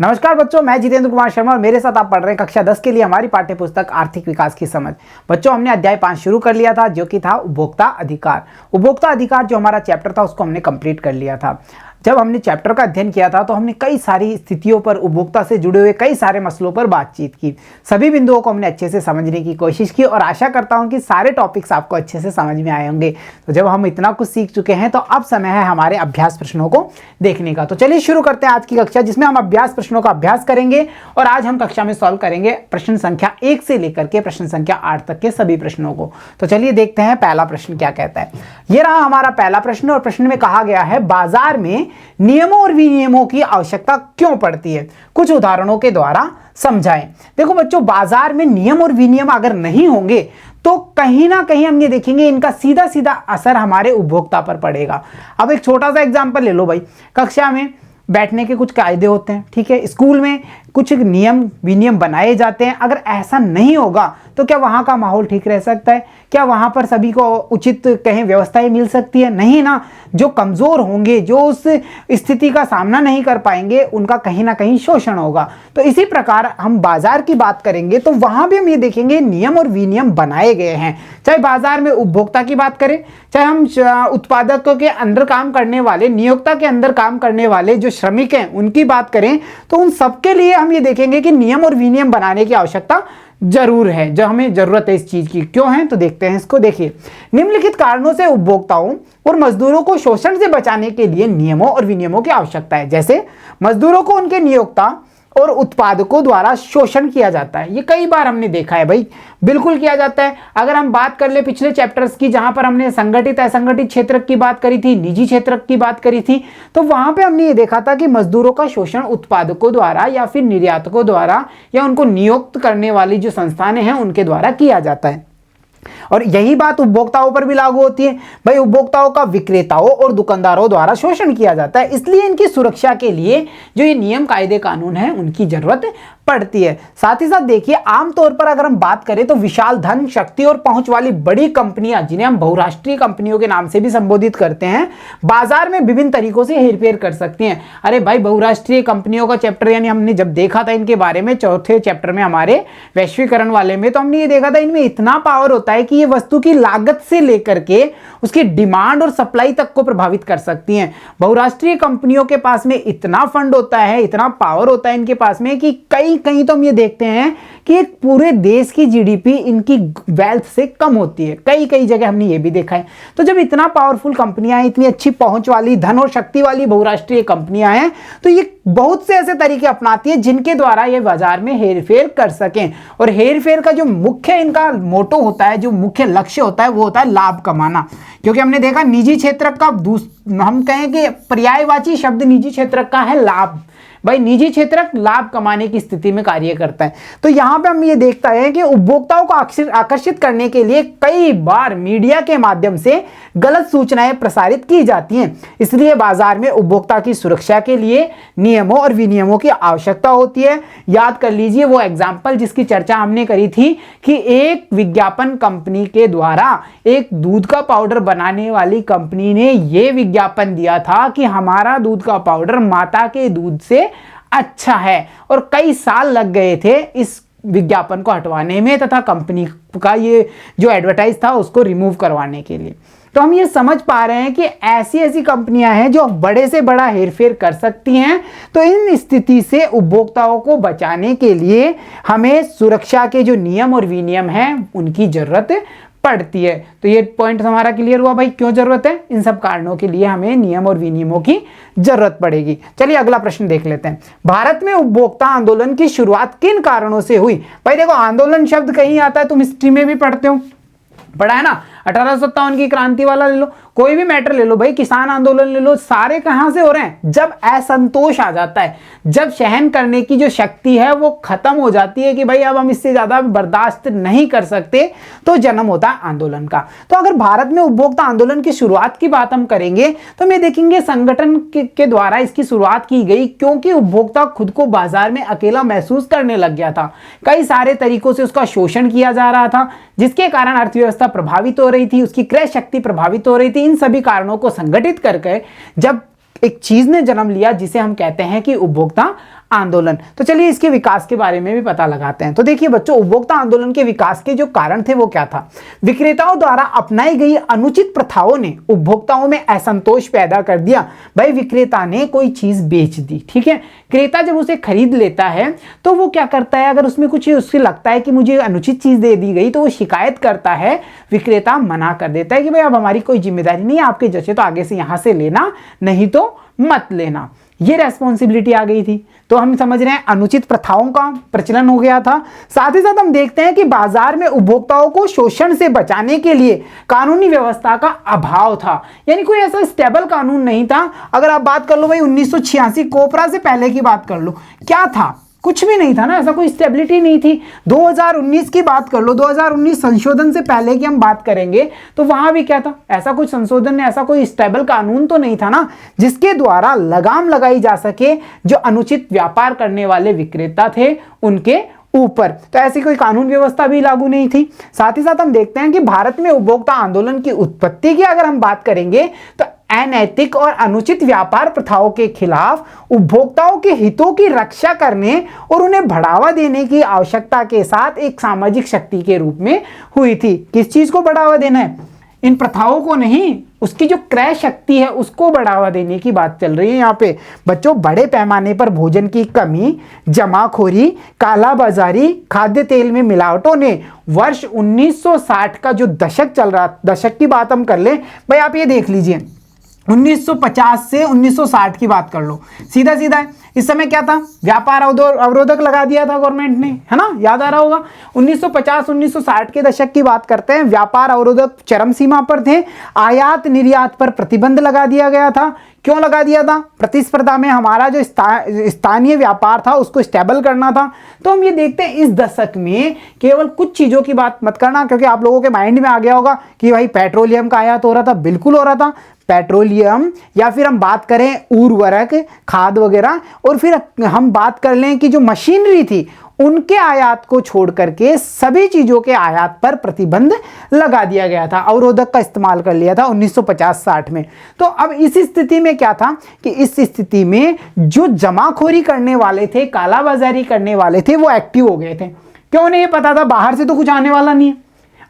नमस्कार बच्चों, मैं जितेंद्र कुमार शर्मा और मेरे साथ आप पढ़ रहे हैं कक्षा 10 के लिए हमारी पाठ्य पुस्तक आर्थिक विकास की समझ। बच्चों, हमने अध्याय 5 शुरू कर लिया था जो कि था उपभोक्ता अधिकार। उपभोक्ता अधिकार जो हमारा चैप्टर था उसको हमने कंप्लीट कर लिया था। जब हमने चैप्टर का अध्ययन किया था तो हमने कई सारी स्थितियों पर, उपभोक्ता से जुड़े हुए कई सारे मसलों पर बातचीत की। सभी बिंदुओं को हमने अच्छे से समझने की कोशिश की और आशा करता हूं कि सारे टॉपिक्स आपको अच्छे से समझ में आए होंगे। तो जब हम इतना कुछ सीख चुके हैं तो अब समय है हमारे अभ्यास प्रश्नों को देखने का। तो चलिए शुरू करते हैं आज की कक्षा, जिसमें हम अभ्यास प्रश्नों का अभ्यास करेंगे। और आज हम कक्षा में सॉल्व करेंगे प्रश्न संख्या 1 से लेकर के प्रश्न संख्या 8 तक के सभी प्रश्नों को। तो चलिए देखते हैं पहला प्रश्न क्या कहता है। यह रहा हमारा पहला प्रश्न और प्रश्न में कहा गया है, बाजार में नियमों और विनियमों की आवश्यकता क्यों पड़ती है, कुछ उदाहरणों के द्वारा समझाएं। देखो बच्चों, बाजार में नियम और विनियम अगर नहीं होंगे तो कहीं ना कहीं हम ये देखेंगे इनका सीधा सीधा असर हमारे उपभोक्ता पर पड़ेगा। अब एक छोटा सा एग्जांपल ले लो भाई। कक्षा में बैठने के कुछ कायदे होते हैं, ठीक है, स्कूल में कुछ नियम विनियम बनाए जाते हैं। अगर ऐसा नहीं होगा तो क्या वहाँ का माहौल ठीक रह सकता है? क्या वहाँ पर सभी को उचित कहीं व्यवस्थाएं मिल सकती है? नहीं ना। जो कमज़ोर होंगे, जो उस स्थिति का सामना नहीं कर पाएंगे, उनका कहीं ना कहीं शोषण होगा। तो इसी प्रकार हम बाजार की बात करेंगे तो वहाँ भी हम ये देखेंगे नियम और विनियम बनाए गए हैं। चाहे बाजार में उपभोक्ता की बात करें, चाहे हम उत्पादकों के अंदर काम करने वाले, नियोक्ता के अंदर काम करने वाले जो श्रमिक हैं उनकी बात करें, तो उन सबके लिए हम ये देखेंगे कि नियम और विनियम बनाने की आवश्यकता जरूर है। जो हमें जरूरत है इस चीज की, क्यों है तो देखते हैं इसको। देखिए, निम्नलिखित कारणों से उपभोक्ताओं और मजदूरों को शोषण से बचाने के लिए नियमों और विनियमों की आवश्यकता है। जैसे मजदूरों को उनके नियोक्ता और उत्पादकों द्वारा शोषण किया जाता है। ये कई बार हमने देखा है भाई, बिल्कुल किया जाता है। अगर हम बात कर ले पिछले चैप्टर्स की, जहां पर हमने संगठित असंगठित क्षेत्र की बात करी थी, निजी क्षेत्र की बात करी थी, तो वहां पे हमने ये देखा था कि मजदूरों का शोषण उत्पादकों द्वारा या फिर निर्यातकों द्वारा या उनको नियुक्त करने वाली जो संस्थानें हैं उनके द्वारा किया जाता है। और यही बात उपभोक्ताओं पर भी लागू होती है भाई। उपभोक्ताओं का विक्रेताओं और दुकानदारों द्वारा शोषण किया जाता है, इसलिए इनकी सुरक्षा के लिए जो ये नियम कायदे कानून है उनकी जरूरत पड़ती है। साथ ही साथ देखिए, आमतौर पर अगर हम बात करें तो विशाल धन, शक्ति और पहुंच वाली बड़ी कंपनियां, जिन्हें हम बहुराष्ट्रीय कंपनियों के नाम से भी संबोधित करते हैं, बाजार में विभिन्न तरीकों से हेरफेर कर सकती हैं। अरे भाई, बहुराष्ट्रीय कंपनियों का चैप्टर यानी हमने जब देखा था इनके बारे में चौथे चैप्टर में हमारे वैश्वीकरण वाले में, तो हमने ये देखा था इनमें इतना पावर होता है कि ये वस्तु की लागत से लेकर के उसकी डिमांड और सप्लाई तक को प्रभावित कर सकती हैं। बहुराष्ट्रीय कंपनियों के पास में इतना फंड होता है, इतना पावर होता है इनके पास में कि कहीं तो हम ये देखते हैं कि एक पूरे देश की जीडीपी इनकी वेल्थ से कम होती है। कई जगह हमने ये भी देखा है। तो जब इतना पावरफुल कंपनियां हैं, इतनी अच्छी पहुंच वाली, धन और शक्ति वाली बहुराष्ट्रीय कंपनियां हैं, तो ये बहुत से ऐसे तरीके अपनाती है जिनके द्वारा ये बाजार में हेरफेर कर सकें। और हेरफेर का जो मुख्य इनका मोटो होता है, जो मुख्य लक्ष्य होता है, वो होता है लाभ कमाना। क्योंकि हमने देखा निजी क्षेत्र का हम कहें कि पर्यायवाची शब्द निजी क्षेत्र का है लाभ। भाई, निजी क्षेत्र लाभ कमाने की स्थिति में कार्य करता है। तो यहां पे हम ये देखता है कि उपभोक्ताओं को आकर्षित करने के लिए कई बार मीडिया के माध्यम से गलत सूचनाएं प्रसारित की जाती हैं। इसलिए बाजार में उपभोक्ता की सुरक्षा के लिए नियमों और विनियमों की आवश्यकता होती है। याद कर लीजिए वो एग्जाम्पल जिसकी चर्चा हमने करी थी कि एक विज्ञापन कंपनी के द्वारा एक दूध का पाउडर बनाने वाली कंपनी ने यह विज्ञापन दिया था कि हमारा दूध का पाउडर माता के दूध से अच्छा है, और कई साल लग गए थे इस विज्ञापन को हटवाने में तथा कंपनी का ये जो एडवर्टाइज था उसको रिमूव करवाने के लिए। तो हम ये समझ पा रहे हैं कि ऐसी कंपनियां हैं जो बड़े से बड़ा हेरफेर कर सकती हैं। तो इन स्थिति से उपभोक्ताओं को बचाने के लिए हमें सुरक्षा के जो नियम और विनियम हैं उनकी जरूरत पड़ती है। तो ये पॉइंट हमारा क्लियर हुआ भाई, क्यों जरूरत है? इन सब कारणों के लिए हमें नियम और विनियमों की जरूरत पड़ेगी। चलिए अगला प्रश्न देख लेते हैं। भारत में उपभोक्ता आंदोलन की शुरुआत किन कारणों से हुई? भाई देखो, आंदोलन शब्द कहीं आता है, तुम हिस्ट्री में भी पढ़ते हो, पढ़ा है ना। 1857 की क्रांति वाला ले लो, कोई भी मैटर ले लो भाई, किसान आंदोलन ले लो, सारे कहां से हो रहे हैं? जब असंतोष आ जाता है, जब सहन करने की जो शक्ति है वो खत्म हो जाती है कि भाई अब हम इससे ज्यादा बर्दाश्त नहीं कर सकते, तो जन्म होता है आंदोलन का। तो अगर भारत में उपभोक्ता आंदोलन की शुरुआत की बात हम करेंगे तो मैं देखेंगे संगठन के द्वारा इसकी शुरुआत की गई, क्योंकि उपभोक्ता खुद को बाजार में अकेला महसूस करने लग गया था। कई सारे तरीकों से उसका शोषण किया जा रहा था, जिसके कारण अर्थव्यवस्था प्रभावित हो रही थी, उसकी क्रय शक्ति प्रभावित हो रही थी। इन सभी कारणों को संगठित करके जब एक चीज ने जन्म लिया जिसे हम कहते हैं कि उपभोक्ता आंदोलन। तो चलिए इसके विकास के बारे में भी पता लगाते हैं। तो देखिए बच्चों, उपभोक्ता आंदोलन के विकास के जो कारण थे वो क्या था? विक्रेताओं द्वारा अपनाई गई अनुचित प्रथाओं ने उपभोक्ताओं में असंतोष पैदा कर दिया। भाई विक्रेता ने कोई चीज बेच दी, ठीक है, क्रेता जब उसे खरीद लेता है तो वो क्या करता है, अगर उसमें कुछ उससे लगता है कि मुझे अनुचित चीज दे दी गई तो वो शिकायत करता है, विक्रेता मना कर देता है कि भाई अब हमारी कोई जिम्मेदारी नहीं है, आपके जैसे तो आगे से यहां से लेना, नहीं तो मत लेना। ये रेस्पॉन्सिबिलिटी आ गई थी। तो हम समझ रहे हैं अनुचित प्रथाओं का प्रचलन हो गया था। साथ ही साथ हम देखते हैं कि बाजार में उपभोक्ताओं को शोषण से बचाने के लिए कानूनी व्यवस्था का अभाव था, यानी कोई ऐसा स्टेबल कानून नहीं था। अगर आप बात कर लो भाई 1986 कोपरा से पहले की बात कर लो, क्या था? कुछ भी नहीं था ना, ऐसा कोई स्टेबिलिटी नहीं थी। 2019 की बात कर लो, 2019 संशोधन से पहले की हम बात करेंगे तो वहां भी क्या था? ऐसा कुछ संशोधन, ऐसा कोई स्टेबल कानून तो नहीं था ना जिसके द्वारा लगाम लगाई जा सके जो अनुचित व्यापार करने वाले विक्रेता थे उनके ऊपर। तो ऐसी कोई कानून व्यवस्था भी लागू नहीं थी। साथ ही साथ हम देखते हैं कि भारत में उपभोक्ता आंदोलन की उत्पत्ति की अगर हम बात करेंगे तो अनैतिक और अनुचित व्यापार प्रथाओं के खिलाफ उपभोक्ताओं के हितों की रक्षा करने और उन्हें बढ़ावा देने की आवश्यकता के साथ एक सामाजिक शक्ति के रूप में हुई थी। किस चीज को बढ़ावा देना है? इन प्रथाओं को नहीं, उसकी जो क्रय शक्ति है उसको बढ़ावा देने की बात चल रही है यहाँ पे। बच्चों, बड़े पैमाने पर भोजन की कमी, जमाखोरी, कालाबाजारी, खाद्य तेल में मिलावटों ने वर्ष 1960 का जो दशक चल रहा, दशक की बात हम कर ले भाई, आप ये देख लीजिए 1950 से 1960 की बात कर लो, सीधा सीधा है। इस समय क्या था? व्यापार अवरोधक लगा दिया था गवर्नमेंट ने, है ना, याद आ रहा होगा। 1950-1960 के दशक की बात करते हैं, व्यापार अवरोधक चरम सीमा पर थे। आयात निर्यात पर प्रतिबंध लगा दिया गया था। क्यों लगा दिया था? प्रतिस्पर्धा में हमारा जो स्थानीय व्यापार था उसको स्टेबल करना था। तो हम ये देखते हैं इस दशक में केवल कुछ चीजों की बात मत करना, क्योंकि आप लोगों के माइंड में आ गया होगा कि भाई पेट्रोलियम का आयात हो रहा था। बिल्कुल हो रहा था, पेट्रोलियम, या फिर हम बात करें उर्वरक, खाद वगैरह, और फिर हम बात कर लें कि जो मशीनरी थी उनके आयात को छोड़ करके सभी चीजों के आयात पर प्रतिबंध लगा दिया गया था। अवरोधक का इस्तेमाल कर लिया था 1950-60 में। तो अब इस स्थिति में क्या था कि इस स्थिति में जो जमाखोरी करने वाले थे, कालाबाजारी करने वाले थे, वो एक्टिव हो गए थे। क्यों? उन्हें ये पता था बाहर से तो कुछ आने वाला नहीं है।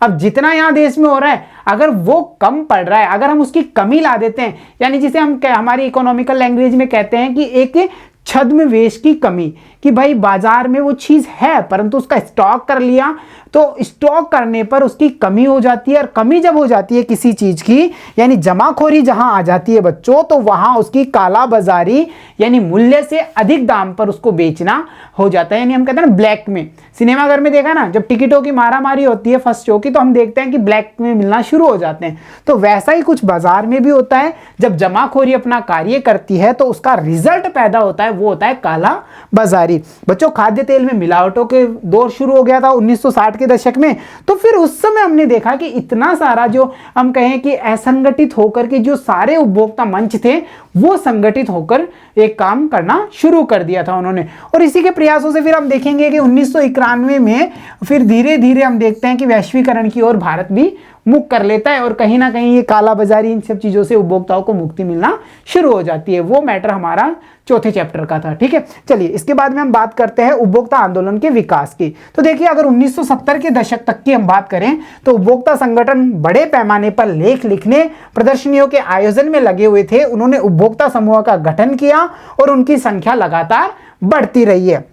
अब जितना यहाँ देश में हो रहा है, अगर वो कम पड़ रहा है, अगर हम उसकी कमी ला देते हैं, यानी जिसे हम हमारी इकोनॉमिकल लैंग्वेज में कहते हैं कि एक छद्मवेश की कमी, कि भाई बाजार में वो चीज है परंतु उसका स्टॉक कर लिया, तो स्टॉक करने पर उसकी कमी हो जाती है। और कमी जब हो जाती है किसी चीज की, यानी जमाखोरी जहां आ जाती है बच्चों, तो वहां उसकी कालाबाजारी यानी मूल्य से अधिक दाम पर उसको बेचना हो जाता है। यानी हम कहते हैं ना ब्लैक में, सिनेमाघर में देखा ना, जब टिकटों की मारामारी होती है फर्स्ट शो की, तो हम देखते हैं कि ब्लैक में मिलना शुरू हो जाते हैं। तो वैसा ही कुछ बाजार में भी होता है। जब जमाखोरी अपना कार्य करती है तो उसका रिजल्ट पैदा होता है, वो होता है काला बाजारी। बच्चों, खाद्य तेल में मिलावटों के दौर शुरू हो गया था 1960 के दशक में। तो फिर उस समय हमने देखा कि इतना सारा जो हम कहें कि असंगठित होकर के जो सारे उपभोक्ता मंच थे वो संगठित होकर एक काम करना शुरू कर दिया था उन्होंने। और इसी के प्रयासों से फिर हम देखेंगे कि 1991 में फिर धीरे धीरे हम देखते हैं कि वैश्वीकरण की ओर भारत भी मुख कर लेता है और कहीं ना कहीं ये काला बाजारी, इन सब चीजों से उपभोक्ताओं को मुक्ति मिलना शुरू हो जाती है। वो मैटर हमारा चौथे चैप्टर का था। ठीक है, चलिए इसके बाद में हम बात करते हैं उपभोक्ता आंदोलन के विकास की। तो देखिए, अगर 1970 के दशक तक की हम बात करें तो उपभोक्ता संगठन बड़े पैमाने पर लेख लिखने, प्रदर्शनियों के आयोजन में लगे हुए थे। उन्होंने उपभोक्ता समूह का गठन किया और उनकी संख्या लगातार बढ़ती रही है।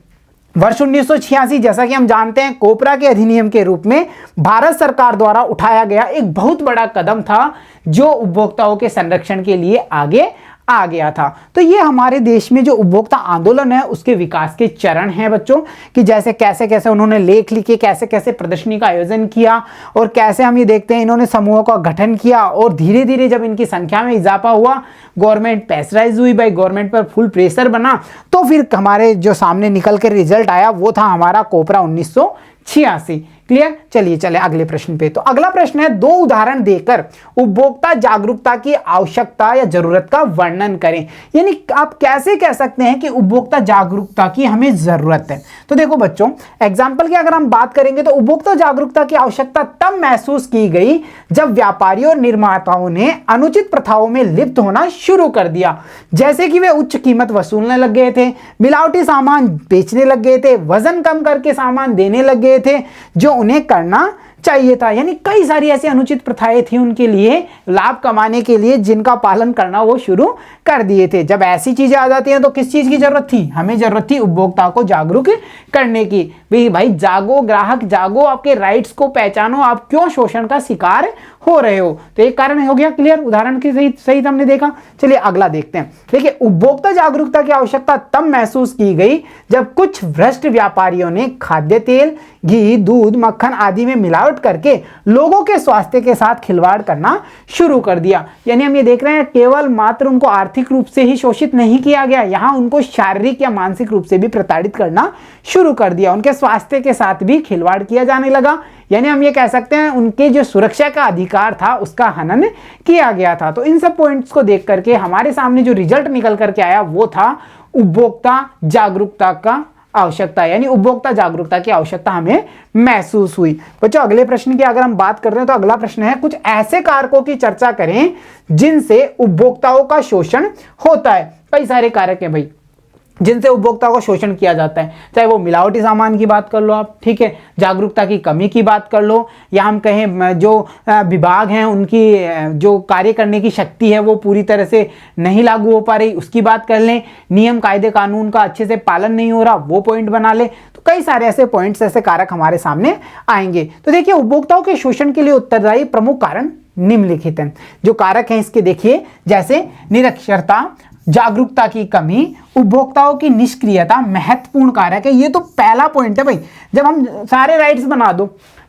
वर्ष 1986, जैसा कि हम जानते हैं, कोपरा के अधिनियम के रूप में भारत सरकार द्वारा उठाया गया एक बहुत बड़ा कदम था जो उपभोक्ताओं के संरक्षण के लिए आगे आ गया था। तो ये हमारे देश में जो उपभोक्ता आंदोलन है उसके विकास के चरण हैं बच्चों, कि जैसे कैसे कैसे उन्होंने लेख लिखे, कैसे कैसे प्रदर्शनी का आयोजन किया, और कैसे हम ये देखते हैं इन्होंने समूहों का गठन किया, और धीरे धीरे जब इनकी संख्या में इजाफा हुआ, गवर्नमेंट प्रेशराइज हुई, भाई गवर्नमेंट पर फुल प्रेशर बना, तो फिर हमारे जो सामने निकल कर रिजल्ट आया वो था हमारा कोपरा 1986। क्लियर। चलिए चले अगले प्रश्न पे। तो अगला प्रश्न है, दो उदाहरण देकर उपभोक्ता जागरूकता की आवश्यकता या जरूरत का वर्णन करें। यानी आप कैसे कह सकते हैं कि उपभोक्ता जागरूकता की हमें जरूरत है। तो देखो बच्चों, एग्जाम्पल की अगर हम बात करेंगे तो उपभोक्ता जागरूकता की आवश्यकता तब महसूस की गई जब व्यापारियों और निर्माताओं ने अनुचित प्रथाओं में लिप्त होना शुरू कर दिया। जैसे कि वे उच्च कीमत वसूलने लग गए थे, मिलावटी सामान बेचने लग गए थे, वजन कम करके सामान देने लग गए थे जो उन्हें करना चाहिए था। यानी कई सारी ऐसी अनुचित प्रथाएं थी उनके लिए लाभ कमाने के लिए, जिनका पालन करना वो शुरू कर दिए थे। जब ऐसी चीजें आ जाती हैं तो किस चीज की जरूरत थी? हमें जरूरत थी उपभोक्ता को जागरूक करने की। भाई जागो, ग्राहक जागो, आपके राइट्स को पहचानो, आप क्यों शोषण का शिकार हो रहे हो। तो एक कारण हो गया क्लियर, उदाहरण की सही हमने देखा। चलिए अगला देखते हैं। देखिए, उपभोक्ता जागरूकता की आवश्यकता तब महसूस की गई जब कुछ भ्रष्ट व्यापारियों ने खाद्य तेल, घी, दूध, मक्खन आदि में मिलावट करके लोगों के स्वास्थ्य के साथ खिलवाड़ करना शुरू कर दिया। यानी हम ये देख रहे हैं, केवल मात्र उनको आर्थिक रूप से ही शोषित नहीं किया गया, यहां उनको शारीरिक या मानसिक रूप से भी प्रताड़ित करना शुरू कर दिया। उनके स्वास्थ्य के साथ भी खिलवाड़ किया जाने लगा। यानी हम ये कह सकते हैं उनके जो सुरक्षा का अधिकार था उसका हनन किया गया था। तो इन सब पॉइंट्स को देख करके हमारे सामने जो रिजल्ट निकल करके आया वो था उपभोक्ता जागरूकता का आवश्यकता, यानी उपभोक्ता जागरूकता की आवश्यकता हमें महसूस हुई। बच्चों अगले प्रश्न की अगर हम बात कर रहे हैं तो अगला प्रश्न है, कुछ ऐसे कारकों की चर्चा करें जिनसे उपभोक्ताओं का शोषण होता है। कई सारे कारक हैं भाई जिनसे उपभोक्ता को शोषण किया जाता है, चाहे वो मिलावटी सामान की बात कर लो आप, ठीक है, जागरूकता की कमी की बात कर लो, या हम कहें जो विभाग हैं उनकी जो कार्य करने की शक्ति है वो पूरी तरह से नहीं लागू हो पा रही, उसकी बात कर लें, नियम कायदे कानून का अच्छे से पालन नहीं हो रहा, वो पॉइंट बना ले। तो कई सारे ऐसे पॉइंट्स, ऐसे कारक हमारे सामने आएंगे। तो देखिए, उपभोक्ताओं के शोषण के लिए उत्तरदायी प्रमुख कारण निम्नलिखित हैं। जो कारक हैं इसके देखिए, जैसे निरक्षरता, जागरूकता की कमी, उपभोक्ताओं की निष्क्रियता महत्वपूर्ण कारक है। ये तो पहला पॉइंट है भाई। जब हम सारे राइट्स बना दो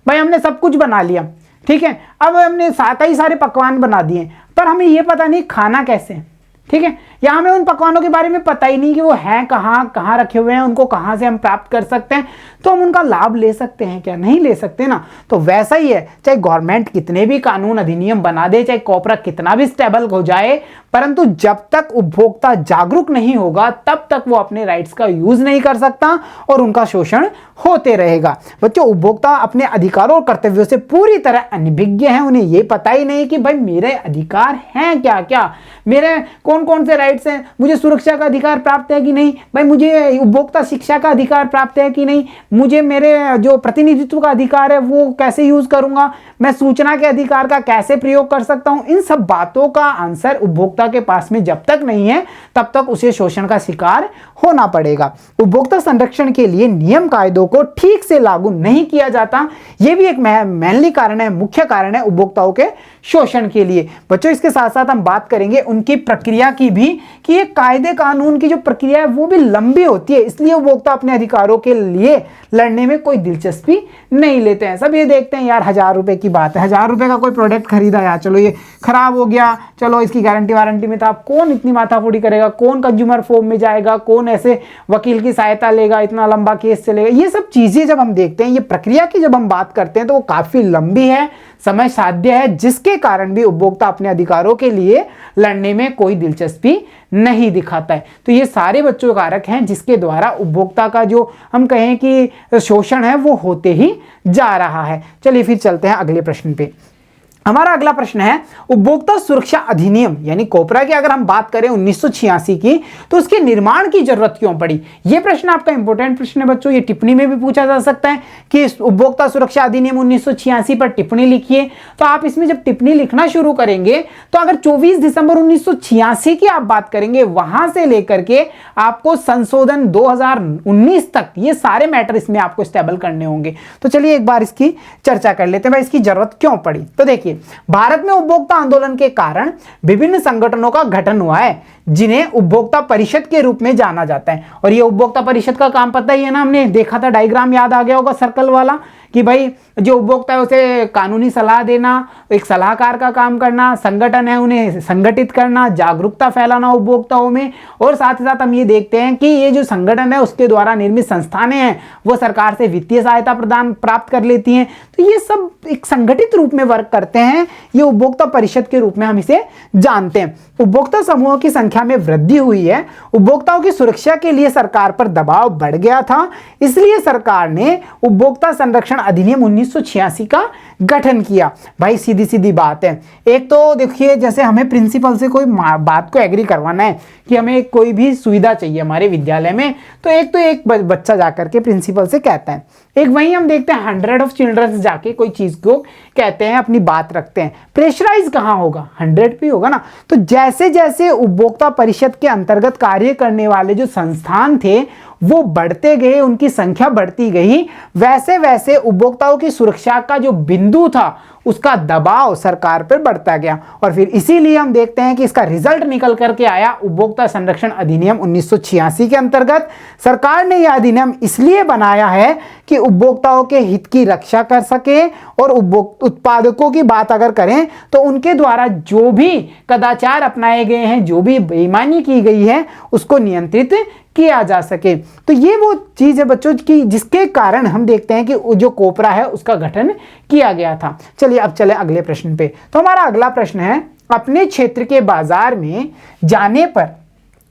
भाई, हमने सब कुछ बना लिया, ठीक है, अब हमने कई सारे पकवान बना दिए पर हमें ये पता नहीं खाना कैसे है, ठीक है, या हमें उन पकवानों के बारे में पता ही नहीं कि वो हैं कहाँ रखे हुए हैं, उनको कहाँ से हम प्राप्त कर सकते हैं, तो हम उनका लाभ ले सकते हैं क्या? नहीं ले सकते ना। तो वैसा ही है, चाहे गवर्नमेंट कितने भी कानून अधिनियम बना दे, चाहे कॉर्पोरेट कितना भी स्टेबल हो जाए, परंतु जब तक उपभोक्ता जागरूक नहीं होगा तब तक वो अपने राइट्स का यूज नहीं कर सकता और उनका शोषण होते रहेगा। बच्चों, उपभोक्ता अपने अधिकारों और कर्तव्यों से पूरी तरह अनभिज्ञ हैं। उन्हें ये पता ही नहीं कि भाई मेरे अधिकार हैं क्या क्या, मेरे कौन कौन से राइट्स हैं, मुझे सुरक्षा का अधिकार प्राप्त है कि नहीं, भाई मुझे उपभोक्ता शिक्षा का अधिकार प्राप्त है कि नहीं, मुझे मेरे जो प्रतिनिधित्व का अधिकार है वो कैसे यूज करूंगा, मैं सूचना के अधिकार का कैसे प्रयोग कर सकता हूं। इन सब बातों का आंसर उपभोक्ता के पास में जब तक नहीं है तब तक उसे शोषण का शिकार होना पड़ेगा। उपभोक्ता संरक्षण के लिए नियम कायदों को ठीक से लागू नहीं किया जाता, यह भी एक मेनली कारण है, मुख्य कारण है उपभोक्ताओं के शोषण के लिए। बच्चों, इसके साथ साथ हम बात करेंगे उनकी प्रक्रिया की भी, कि ये कायदे कानून की जो प्रक्रिया है वो भी लंबी होती है, इसलिए उपभोक्ता अपने अधिकारों के लिए लड़ने में कोई दिलचस्पी नहीं लेते हैं। सब ये देखते हैं यार 1000 रुपए की बात है, 1000 रुपए का कोई प्रोडक्ट खरीदा यार, चलो ये खराब हो गया, चलो इसकी गारंटी वारंटी में था, कौन इतनी माथाफोड़ी करेगा, कौन कंज्यूमर फोरम में जाएगा, कौन ऐसे वकील की सहायता लेगा, इतना लंबा केस चलेगा। ये सब चीजें जब हम देखते हैं, ये प्रक्रिया की जब हम बात करते हैं तो वो काफी लंबी है, समय साध्य है, जिसके कारण भी उपभोक्ता अपने अधिकारों के लिए लड़ने में कोई दिलचस्पी नहीं दिखाता है। तो ये सारे बच्चों कारक हैं जिसके द्वारा उपभोक्ता का जो हम कहें कि शोषण है वो होते ही जा रहा है। चलिए फिर चलते हैं अगले प्रश्न पे। हमारा अगला प्रश्न है, उपभोक्ता सुरक्षा अधिनियम यानी कोपरा की अगर हम बात करें 1986 की, तो उसके निर्माण की जरूरत क्यों पड़ी? यह प्रश्न आपका इंपॉर्टेंट प्रश्न है बच्चों, ये टिप्पणी में भी पूछा जा सकता है कि उपभोक्ता सुरक्षा अधिनियम 1986 पर टिप्पणी लिखिए। तो आप इसमें जब टिप्पणी लिखना शुरू करेंगे तो अगर 24 दिसंबर 1986 की आप बात करेंगे, वहां से लेकर के आपको संशोधन 2019 तक ये सारे मैटर इसमें आपको स्टेबल करने होंगे। तो चलिए एक बार इसकी चर्चा कर लेते हैं, भाई इसकी जरूरत क्यों पड़ी। तो देखिए, भारत में उपभोक्ता आंदोलन के कारण विभिन्न संगठनों का गठन हुआ है जिन्हें उपभोक्ता परिषद के रूप में जाना जाता है। और ये उपभोक्ता परिषद का काम पता ही है ना, हमने देखा था, डायग्राम याद आ गया होगा सर्कल वाला, कि भाई जो उपभोक्ता है उसे कानूनी सलाह देना, एक सलाहकार का काम करना, संगठन है उन्हें संगठित करना, जागरूकता फैलाना उपभोक्ताओं में। और साथ ही साथ हम ये देखते हैं कि ये जो संगठन है उसके द्वारा निर्मित संस्थानें हैं वो सरकार से वित्तीय सहायता प्रदान प्राप्त कर लेती हैं। तो ये सब एक संगठित रूप में वर्क करते हैं, ये उपभोक्ता परिषद के रूप में हम इसे जानते हैं। उपभोक्ता समूहों की संख्या में वृद्धि हुई है, उपभोक्ताओं की सुरक्षा के लिए सरकार पर दबाव बढ़ गया था, इसलिए सरकार ने उपभोक्ता संरक्षण अधिनियम 1986 का गठन किया। भाई सीधी सीधी बात है, एक तो देखिए जैसे हमें प्रिंसिपल से कोई बात को एग्री करवाना है कि हमें कोई भी सुविधा चाहिए हमारे विद्यालय में, तो एक बच्चा जाकर के प्रिंसिपल से कहता है, एक वहीं हम देखते हैं 100 ऑफ चिल्ड्रंस जाके कोई चीज को कहते हैं, अपनी बात रखते हैं, प्रेशराइज कहाँ होगा, 100 पे होगा ना। तो जैसे जैसे उपभोक्ता परिषद के अंतर्गत कार्य करने वाले जो संस्थान थे वो बढ़ते गए, उनकी संख्या बढ़ती गई, वैसे वैसे उपभोक्ताओं की सुरक्षा का जो बिंदु था उसका दबाव सरकार पर बढ़ता गया। और फिर इसीलिए हम देखते हैं कि इसका रिजल्ट निकल करके आया उपभोक्ता संरक्षण अधिनियम 1986 के अंतर्गत। सरकार ने यह अधिनियम इसलिए बनाया है कि उपभोक्ताओं के हित की रक्षा कर सके, और उत्पादकों की बात अगर करें तो उनके द्वारा जो भी कदाचार अपनाए गए हैं, जो भी बेईमानी की गई है, उसको नियंत्रित किया जा सके। तो ये वो चीज है बच्चों की जिसके कारण हम देखते हैं कि जो कोपरा है उसका गठन किया गया था। चलिए अब चले अगले प्रश्न पे। तो हमारा अगला प्रश्न है, अपने क्षेत्र के बाजार में जाने पर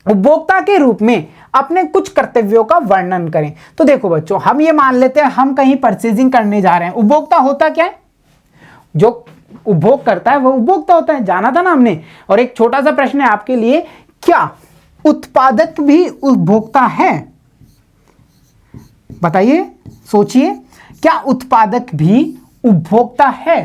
उपभोक्ता के रूप में अपने कुछ कर्तव्यों का वर्णन करें। तो देखो बच्चों, हम ये मान लेते हैं हम कहीं परचेजिंग करने जा रहे हैं। उपभोक्ता होता क्या है? जो उपभोग करता है वो उपभोक्ता होता है, जाना था ना हमने। और एक छोटा सा प्रश्न है आपके लिए, क्या उत्पादक भी उपभोक्ता है? बताइए, सोचिए, क्या उत्पादक भी उपभोक्ता है?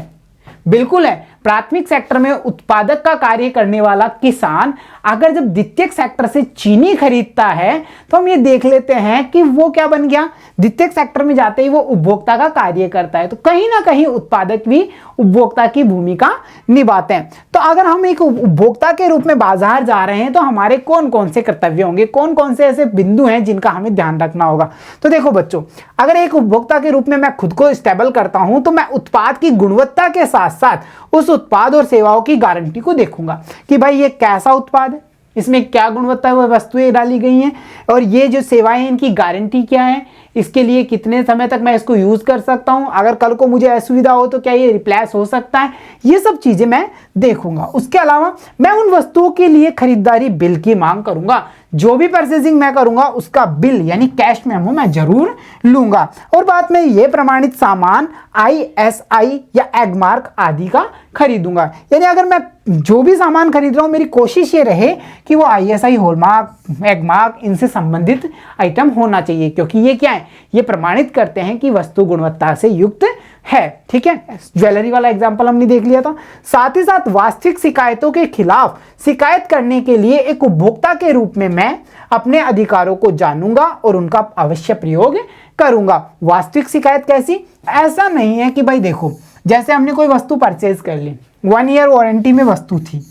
बिल्कुल है। प्राथमिक सेक्टर में उत्पादक का कार्य करने वाला किसान अगर जब द्वितीयक सेक्टर से चीनी खरीदता है तो हम ये देख लेते हैं कि वो क्या बन गया, द्वितीयक सेक्टर में जाते ही वो उपभोक्ता का कार्य करता है। तो कहीं ना कहीं उत्पादक भी उपभोक्ता की भूमिका निभाते हैं। तो अगर हम एक उपभोक्ता के रूप में बाजार जा रहे हैं तो हमारे कौन कौन से कर्तव्य होंगे, कौन कौन से ऐसे बिंदु हैं जिनका हमें ध्यान रखना होगा। तो देखो बच्चों, अगर एक उपभोक्ता के रूप में मैं खुद को स्टेबल करता हूं तो मैं उत्पाद की गुणवत्ता के साथ साथ उस उत्पाद और सेवाओं की गारंटी को देखूंगा कि भाई ये कैसा उत्पाद है, इसमें क्या गुणवत्ता व वस्तुएं डाली गई हैं, और ये जो सेवाएं हैं इनकी गारंटी क्या है, इसके लिए कितने समय तक मैं इसको यूज कर सकता हूं, अगर कल को मुझे असुविधा हो तो क्या ये रिप्लेस हो सकता है, ये सब चीजें मैं देखूंगा। उसके अलावा मैं उन वस्तुओं के लिए खरीदारी बिल की मांग करूंगा। जो भी परचेजिंग मैं करूंगा उसका बिल यानी कैश मेमो मैं जरूर लूंगा। और बाद में ये प्रमाणित सामान ISI या एगमार्क आदि का खरीदूंगा। यानी अगर मैं जो भी सामान खरीद रहा हूं मेरी कोशिश ये रहे कि वो ISI, हॉलमार्क, एगमार्क इनसे संबंधित आइटम होना चाहिए, क्योंकि ये क्या है, ये प्रमाणित करते हैं कि वस्तु गुणवत्ता से युक्त है। ठीक है, ज्वेलरी वाला एग्जांपल हमने देख लिया था। साथ ही साथ वास्तविक शिकायतों के खिलाफ शिकायत करने के लिए एक उपभोक्ता के रूप में मैं अपने अधिकारों को जानूंगा और उनका अवश्य प्रयोग करूंगा। वास्तविक शिकायत कैसी? ऐसा नहीं है कि भाई देखो, जैसे हमने कोई वस्तु परचेज कर ली, 1 ईयर वारंटी में वस्तु थी,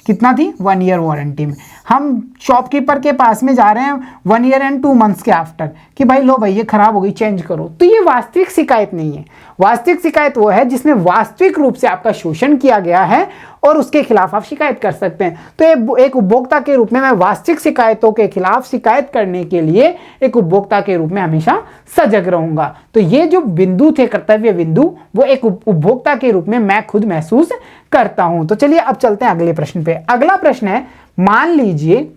कितना थी, 1 ईयर वारंटी में, हम शॉपकीपर के पास में जा रहे हैं 1 ईयर एंड 2 मंथ्स के आफ्टर कि भाई लो भाई ये खराब हो गई, चेंज करो। तो ये वास्तविक शिकायत नहीं है। वास्तविक शिकायत वो है जिसमें वास्तविक रूप से आपका शोषण किया गया है और उसके खिलाफ आप शिकायत कर सकते हैं। तो एक उपभोक्ता के रूप में मैं वास्तविक शिकायतों के खिलाफ शिकायत करने के लिए एक उपभोक्ता के रूप में हमेशा सजग रहूंगा। तो ये जो बिंदु थे, कर्तव्य बिंदु, वो एक उपभोक्ता के रूप में मैं खुद महसूस करता हूं। तो चलिए अब चलते हैं अगले प्रश्न पे। अगला प्रश्न है, मान लीजिए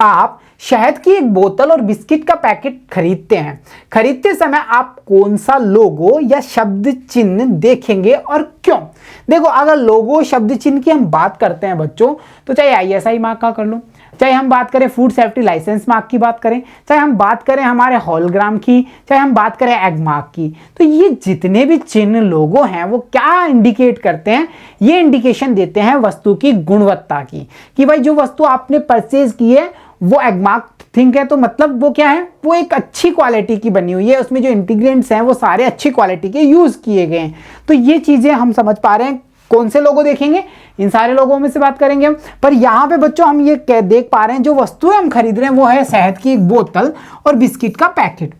आप शहद की एक बोतल और बिस्किट का पैकेट खरीदते हैं। खरीदते समय आप कौन सा लोगो या शब्द चिन्ह देखेंगे और क्यों? देखो, अगर लोगो शब्द चिन्ह की हम बात करते हैं बच्चों, तो चाहे ISI मार्क का कर लो, चाहे हम बात करें फूड सेफ्टी लाइसेंस मार्क की बात करें, चाहे हम बात करें हमारे हॉलग्राम की, चाहे हम बात करें एग मार्क की, तो ये जितने भी चिन्ह लोगो हैं वो क्या इंडिकेट करते हैं? ये इंडिकेशन देते हैं वस्तु की गुणवत्ता की, कि भाई जो वस्तु आपने परचेज की है वो एगमार्क थिंक है, तो मतलब वो क्या है, वो एक अच्छी क्वालिटी की बनी हुई है, उसमें जो इंग्रेडिएंट्स हैं वो सारे अच्छी क्वालिटी के यूज किए गए हैं। तो ये चीजें हम समझ पा रहे हैं कौन से लोगो देखेंगे, इन सारे लोगों में से बात करेंगे हम। पर यहाँ पे बच्चों हम ये देख पा रहे हैं जो वस्तुएं हम खरीद रहे हैं वो है शहद की एक बोतल और बिस्किट का पैकेट,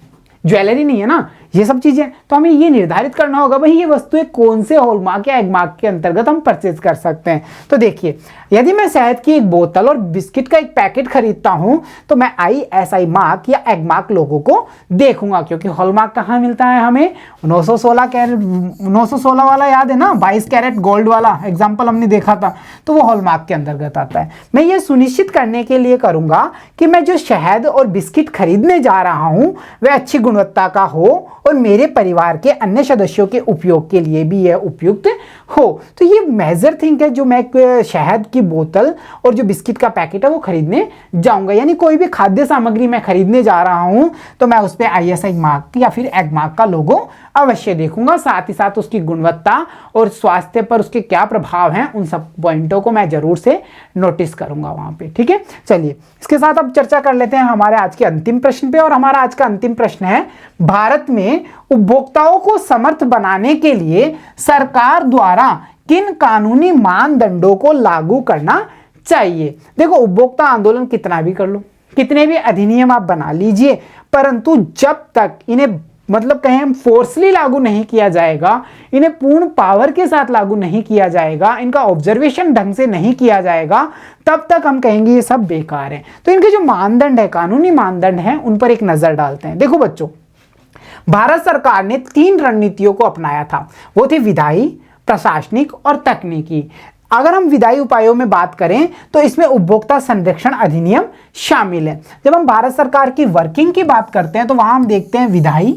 ज्वेलरी नहीं है ना, ये सब चीजें। तो हमें ये निर्धारित करना होगा भाई ये वस्तुएं कौन से हॉलमार्क या एगमार्क के अंतर्गत हम परचेज कर सकते हैं। तो देखिए, यदि मैं शहद की एक बोतल और बिस्किट का एक पैकेट खरीदता हूं तो मैं ISI मार्क या एगमार्क लोगों को देखूंगा, क्योंकि हॉलमार्क कहाँ मिलता है हमें, 916 कैरेट, 916 वाला याद है ना, 22 कैरेट गोल्ड वाला एग्जाम्पल हमने देखा था, तो वो हॉलमार्क के अंतर्गत आता है। मैं ये सुनिश्चित करने के लिए करूंगा कि मैं जो शहद और बिस्किट खरीदने जा रहा हूं वह अच्छी गुणवत्ता का हो और मेरे परिवार के अन्य सदस्यों के उपयोग के लिए भी यह उपयुक्त हो। तो ये मेजर थिंग है जो मैं शहद की बोतल और जो बिस्किट का पैकेट है वो खरीदने जाऊंगा, यानी कोई भी खाद्य सामग्री मैं खरीदने जा रहा हूं तो मैं उस पर ISI मार्क या फिर एगमार्क का लोगो अवश्य देखूंगा, साथ ही साथ उसकी गुणवत्ता और स्वास्थ्य पर उसके क्या प्रभाव हैं उन सब पॉइंटों को मैं जरूर से नोटिस करूंगा वहां पे। ठीक है, चलिए इसके साथ अब चर्चा कर लेते हैं हमारे आज के अंतिम प्रश्न पे। और हमारा आज का अंतिम प्रश्न है, भारत में उपभोक्ताओं को समर्थ बनाने के लिए सरकार द्वारा किन कानूनी मानदंडों को लागू करना चाहिए। देखो, उपभोक्ता आंदोलन कितना भी कर लो, कितने भी अधिनियम आप बना लीजिए, परंतु जब तक इन्हें मतलब कहें हम फोर्सली लागू नहीं किया जाएगा, इन्हें पूर्ण पावर के साथ लागू नहीं किया जाएगा, इनका ऑब्जर्वेशन ढंग से नहीं किया जाएगा, तब तक हम कहेंगे ये सब बेकार है। तो इनके जो मानदंड है, कानूनी मानदंड है, उन पर एक नजर डालते हैं। देखो बच्चों, भारत सरकार ने 3 रणनीतियों को अपनाया था, वो थी विधायी, प्रशासनिक और तकनीकी। अगर हम विधायी उपायों में बात करें तो इसमें उपभोक्ता संरक्षण अधिनियम शामिल है। जब हम भारत सरकार की वर्किंग की बात करते हैं तो वहां हम देखते हैं विधायी,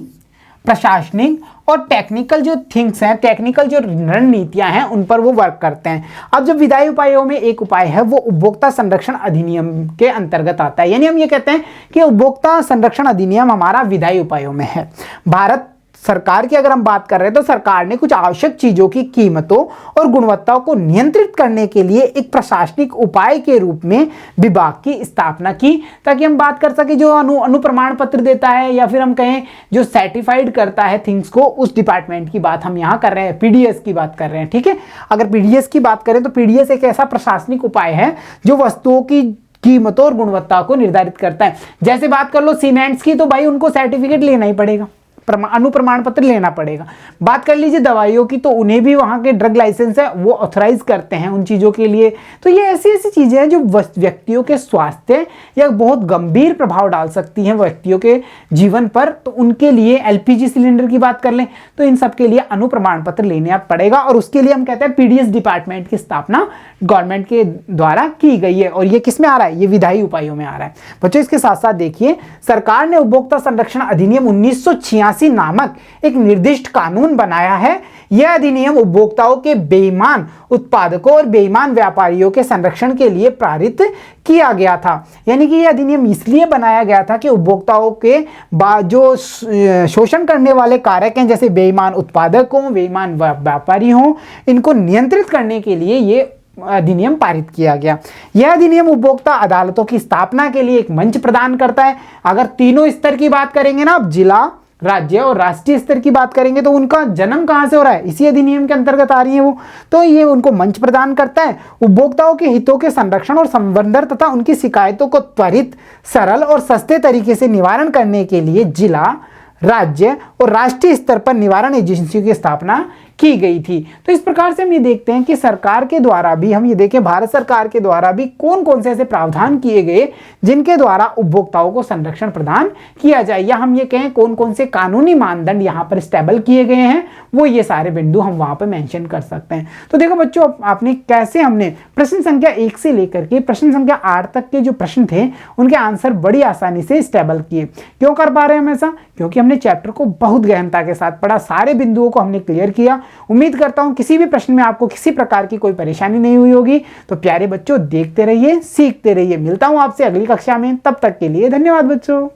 प्रशासनिक और टेक्निकल जो थिंग्स हैं, टेक्निकल जो रणनीतियां हैं, उन पर वो वर्क करते हैं। अब जब विधायी उपायों में एक उपाय है वो उपभोक्ता संरक्षण अधिनियम के अंतर्गत आता है, यानी हम ये कहते हैं कि उपभोक्ता संरक्षण अधिनियम हमारा विधायी उपायों में है। भारत सरकार की अगर हम बात कर रहे हैं तो सरकार ने कुछ आवश्यक चीजों की कीमतों और गुणवत्ताओं को नियंत्रित करने के लिए एक प्रशासनिक उपाय के रूप में विभाग की स्थापना की, ताकि हम बात कर सके जो अनुप्रमाण पत्र देता है या फिर हम कहें जो सर्टिफाइड करता है थिंग्स को, उस डिपार्टमेंट की बात हम यहाँ कर रहे हैं, PDS की बात कर रहे हैं। ठीक है, अगर PDS की बात करें तो PDS एक ऐसा प्रशासनिक उपाय है जो वस्तुओं की कीमतों और गुणवत्ता को निर्धारित करता है। जैसे बात कर लो सीमेंट्स की, तो भाई उनको सर्टिफिकेट लेना ही पड़ेगा, अनुप्रमाण पत्र लेना पड़ेगा। बात कर लीजिए दवाइयों की, तो उन्हें भी वहां के ड्रग लाइसेंस है वो ऑथराइज करते हैं उन चीजों के लिए। तो ये ऐसी ऐसी चीजें हैं जो व्यक्तियों के स्वास्थ्य या बहुत गंभीर प्रभाव डाल सकती हैं व्यक्तियों के जीवन पर। तो उनके लिए LPG सिलेंडर की बात कर लें तो इन सब के लिए अनुप्रमाण पत्र लेना पड़ेगा, और उसके लिए हम कहते हैं PDS डिपार्टमेंट की स्थापना गवर्नमेंट के द्वारा की गई है। और ये किस में आ रहा है, ये विधायी उपायों में आ रहा है। बच्चों इसके साथ साथ देखिए, सरकार ने उपभोक्ता संरक्षण अधिनियम 1986 नामक एक निर्दिष्ट कानून बनाया है। यह अधिनियम उपभोक्ताओं के बेईमान उत्पादकों और बेईमान व्यापारियों के संरक्षण के लिए पारित किया गया था। यानी कि यह अधिनियम इसलिए बनाया गया था कि उपभोक्ताओं के जो शोषण करने वाले कारक हैं, जैसे बेईमान उत्पादक हों, बेईमान व्यापारी हों, इनको नियंत्रित करने के लिए ये अधिनियम पारित किया गया। यह अधिनियम उपभोक्ता अदालतों की स्थापना के लिए एक मंच प्रदान करता है। अगर तीनों स्तर की बात करेंगे ना, अब जिला, राज्य और राष्ट्रीय स्तर की बात करेंगे तो उनका जन्म कहां से हो रहा है, इसी अधिनियम के अंतर्गत आ रही है वो। तो ये उनको मंच प्रदान करता है। उपभोक्ताओं के हितों के संरक्षण और संवर्धन तथा उनकी शिकायतों को त्वरित, सरल और सस्ते तरीके से निवारण करने के लिए जिला, राज्य और राष्ट्रीय स्तर पर निवारण एजेंसियों की स्थापना की गई थी। तो इस प्रकार से हम ये देखते हैं कि सरकार के द्वारा भी, हम ये देखें भारत सरकार के द्वारा भी कौन कौन से ऐसे प्रावधान किए गए जिनके द्वारा उपभोक्ताओं को संरक्षण प्रदान किया जाए, या हम ये कहें कौन कौन से कानूनी मानदंड यहाँ पर स्टेबल किए गए हैं, वो ये सारे बिंदु हम वहां पर मेंशन कर सकते हैं। तो देखो बच्चों, आपने कैसे हमने प्रश्न संख्या 1 से लेकर के प्रश्न संख्या 8 तक के जो प्रश्न थे उनके आंसर बड़ी आसानी से स्टेबल किए। क्यों कर पा रहे हैं हम ऐसा? क्योंकि हमने चैप्टर को बहुत गहनता के साथ पढ़ा, सारे बिंदुओं को हमने क्लियर किया। उम्मीद करता हूं किसी भी प्रश्न में आपको किसी प्रकार की कोई परेशानी नहीं हुई होगी। तो प्यारे बच्चों, देखते रहिए, सीखते रहिए। मिलता हूं आपसे अगली कक्षा में, तब तक के लिए धन्यवाद बच्चों।